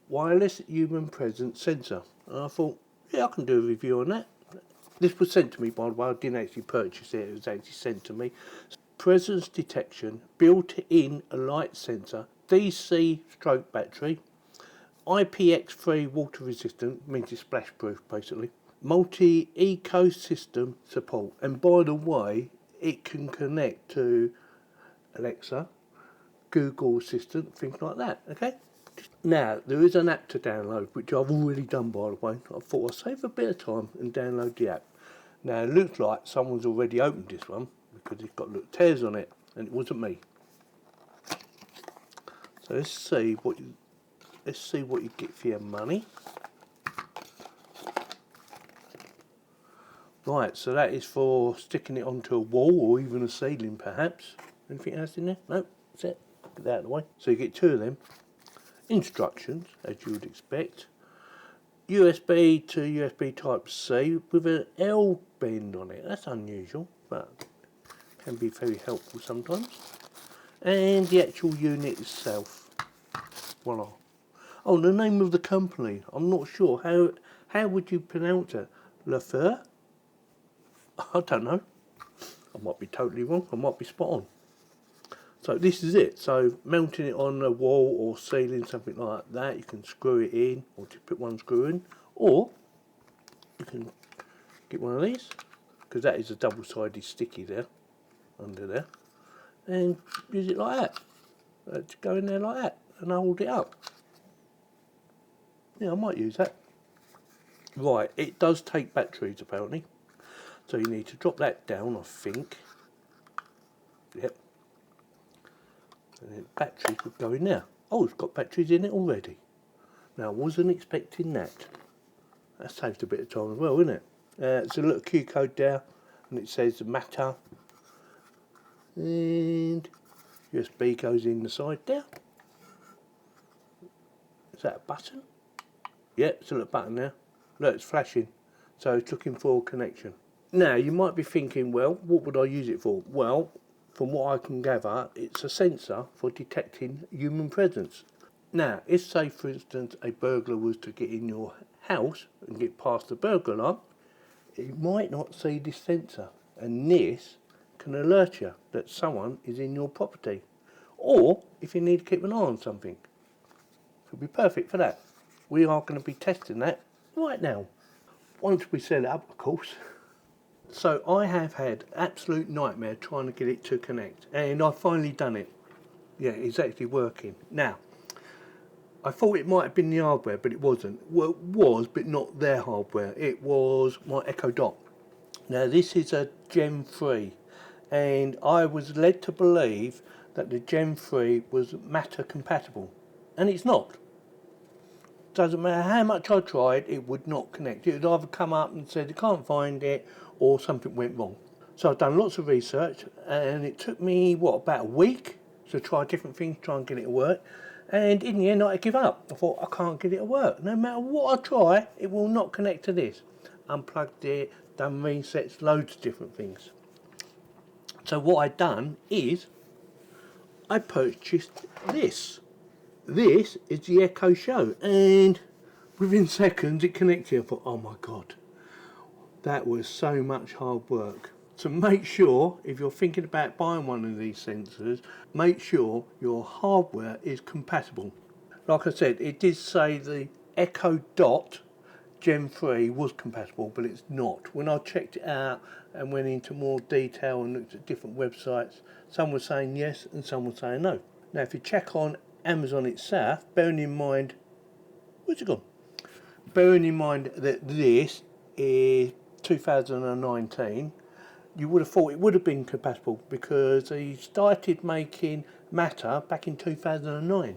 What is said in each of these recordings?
wireless human presence sensor. And I thought, yeah, I can do a review on that. This was sent to me, by the way. I didn't actually purchase it, it was actually sent to me. Presence detection, built-in light sensor, DC stroke battery, IPX3 water resistant, means it's splash proof basically. Multi-ecosystem support, and by the way, it can connect to Alexa, Google Assistant, things like that, okay? Now, there is an app to download, which I've already done, by the way. I thought I'd save a bit of time and download the app. Now, it looks like someone's already opened this one, because it's got little tears on it, and it wasn't me. So let's see what you get for your money. Right, so that is for sticking it onto a wall, or even a ceiling perhaps. Anything else in there? No, that's it. Get that out of the way. So you get two of them. Instructions, as you would expect. USB to USB Type C with an L bend on it. That's unusual, but can be very helpful sometimes. And the actual unit itself. Voila. Oh, the name of the company. I'm not sure. How would you pronounce it? Lafaer? I don't know. I might be totally wrong. I might be spot on. So this is it. So mounting it on a wall or ceiling, something like that, you can screw it in, or just put one screw in, or you can get one of these, because that is a double-sided sticky there, under there, and use it like that. Just go in there like that and hold it up. Yeah, I might use that. Right, it does take batteries apparently, so you need to drop that down, I think. Yep. And then batteries would go in there. Oh, it's got batteries in it already. Now, I wasn't expecting that. That saves a bit of time as well, isn't it? It's a little Q code there, and it says matter. And USB goes in the side there. Is that a button? Yeah, it's a little button there. Look, it's flashing. So it's looking for a connection. Now, you might be thinking, well, what would I use it for? Well, from what I can gather, it's a sensor for detecting human presence. Now, if say for instance a burglar was to get in your house and get past the burglar alarm, it might not see this sensor, and this can alert you that someone is in your property. Or if you need to keep an eye on something, it could be perfect for that. We are going to be testing that right now. Once we set it up, of course. So I have had absolute nightmare trying to get it to connect, and I've finally done it. Yeah, it's actually working. Now, I thought it might have been the hardware, but it wasn't. Well, it was, but not their hardware. It was my Echo Dot. Now, this is a Gen 3, and I was led to believe that the Gen 3 was Matter compatible, and it's not. Doesn't matter how much I tried, it would not connect. It would either come up and said you can't find it, or something went wrong. So I've done lots of research, and it took me, about a week to try different things, try and get it to work. And in the end, I had to give up. I thought, I can't get it to work. No matter what I try, it will not connect to this. Unplugged it, done resets, loads of different things. So what I've done is, I purchased this. This is the Echo Show, and within seconds it connected. I thought, oh my god, that was so much hard work. So make sure, if you're thinking about buying one of these sensors, make sure your hardware is compatible. Like I said, it did say the Echo Dot Gen 3 was compatible, but it's not. When I checked it out and went into more detail and looked at different websites, some were saying yes and some were saying no. Now if you check on Amazon itself, bearing in mind, where's it gone? Bearing in mind that this is 2019, you would have thought it would have been compatible because they started making Matter back in 2009.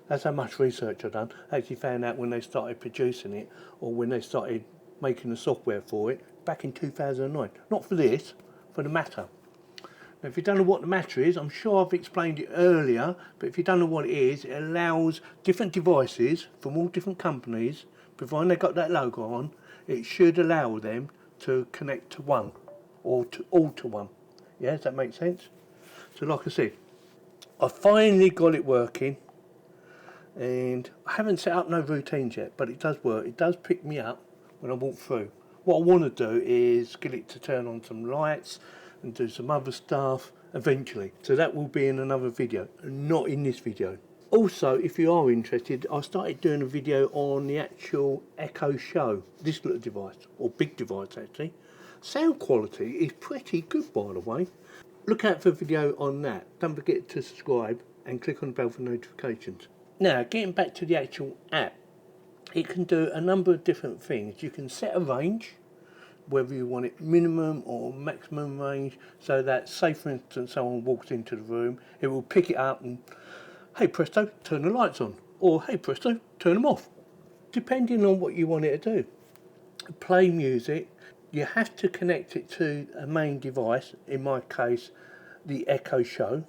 That's how much research I've done. I actually found out when they started producing it, or when they started making the software for it, back in 2009. Not for this, for the Matter. Now, if you don't know what the Matter is, I'm sure I've explained it earlier, but if you don't know what it is, it allows different devices from all different companies, providing they've got that logo on, it should allow them to connect to one, or to all to one. Yeah, does that make sense? So like I said, I finally got it working. and I haven't set up no routines yet, but it does work. It does pick me up when I walk through. What I want to do is get it to turn on some lights and do some other stuff eventually. So that will be in another video, not in this video. Also, if you are interested, I started doing a video on the actual Echo Show, this little device, or big device actually. Sound quality is pretty good, by the way. Look out for a video on that. Don't forget to subscribe and click on the bell for notifications. Now, getting back to the actual app, it can do a number of different things. You can set a range, whether you want it minimum or maximum range, so that, say for instance, someone walks into the room, it will pick it up and, hey presto, turn the lights on, or hey presto, turn them off, depending on what you want it to do. Play music, you have to connect it to a main device, in my case the Echo Show,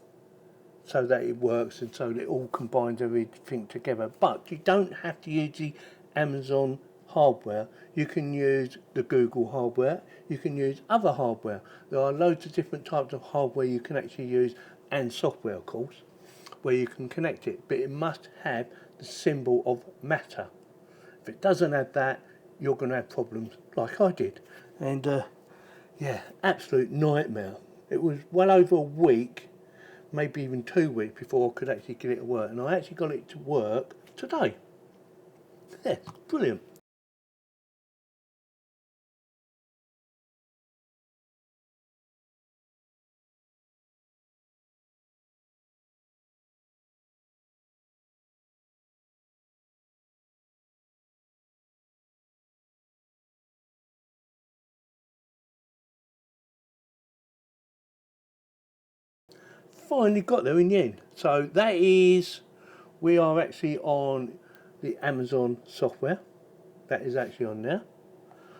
so that it works and so that it all combines everything together. But you don't have to use the Amazon hardware. You can use the Google hardware, you can use other hardware. There are loads of different types of hardware you can actually use, and software of course, where you can connect it, but it must have the symbol of matter. If it doesn't have that, you're going to have problems like I did. And yeah, absolute nightmare. It was well over a week, maybe even 2 weeks before I could actually get it to work, and I actually got it to work today. Yeah, brilliant. Finally got there in the end. So that is, we are actually on the Amazon software. That is actually on there.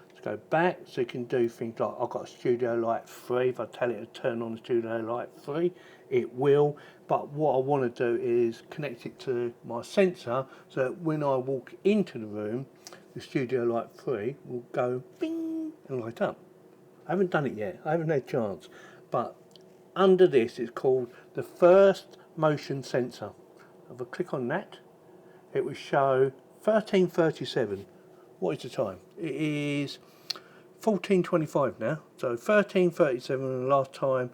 Let's go back, so you can do things like, I've got a Studio Light 3. If I tell it to turn on the Studio Light 3, it will. But what I want to do is connect it to my sensor, so that when I walk into the room, the Studio Light 3 will go bing and light up. I haven't done it yet, I haven't had a chance, but under this it's called the first motion sensor. If I click on that, it will show 13:37. What is the time? It is 14:25 now, so 13:37 the last time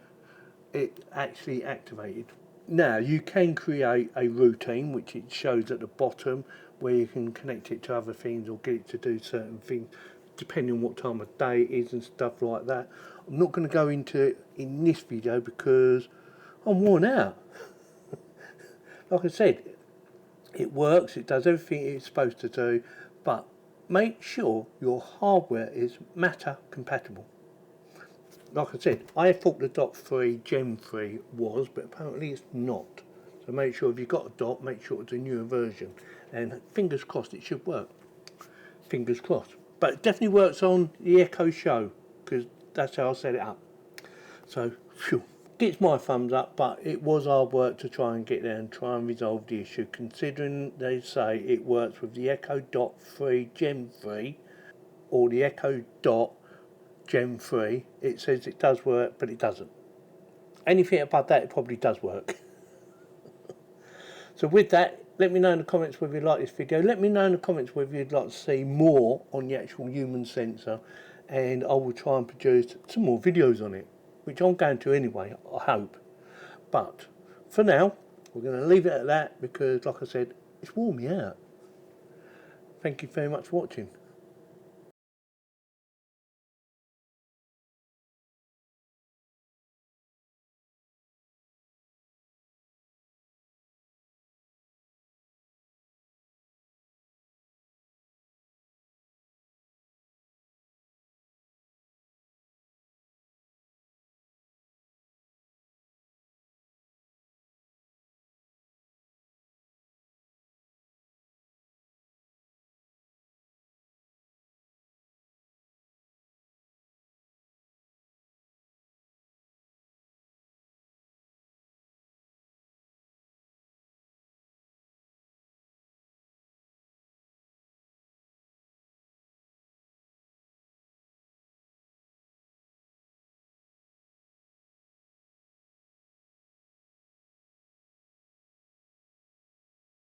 it actually activated. Now you can create a routine, which it shows at the bottom, where you can connect it to other things or get it to do certain things depending on what time of day it is and stuff like that. I'm not going to go into it in this video because I'm worn out. Like I said, it works, it does everything it's supposed to do, but make sure your hardware is matter compatible. Like I said, I thought the Dot 3 Gen 3 was, but apparently it's not. So make sure if you've got a Dot, make sure it's a newer version. And fingers crossed it should work. Fingers crossed. But it definitely works on the Echo Show, because that's how I set it up. So, phew, gets my thumbs up, but it was hard work to try and get there and try and resolve the issue, considering they say it works with the Echo Dot 3 Gen 3 or the Echo Dot Gen 3. It says it does work, but it doesn't. Anything above that, it probably does work. So with that, let me know in the comments whether you like this video. Let me know in the comments whether you'd like to see more on the actual human sensor, and I will try and produce some more videos on it, which I'm going to anyway, I hope. But for now, we're going to leave it at that because, like I said, it's worn me out. Thank you very much for watching.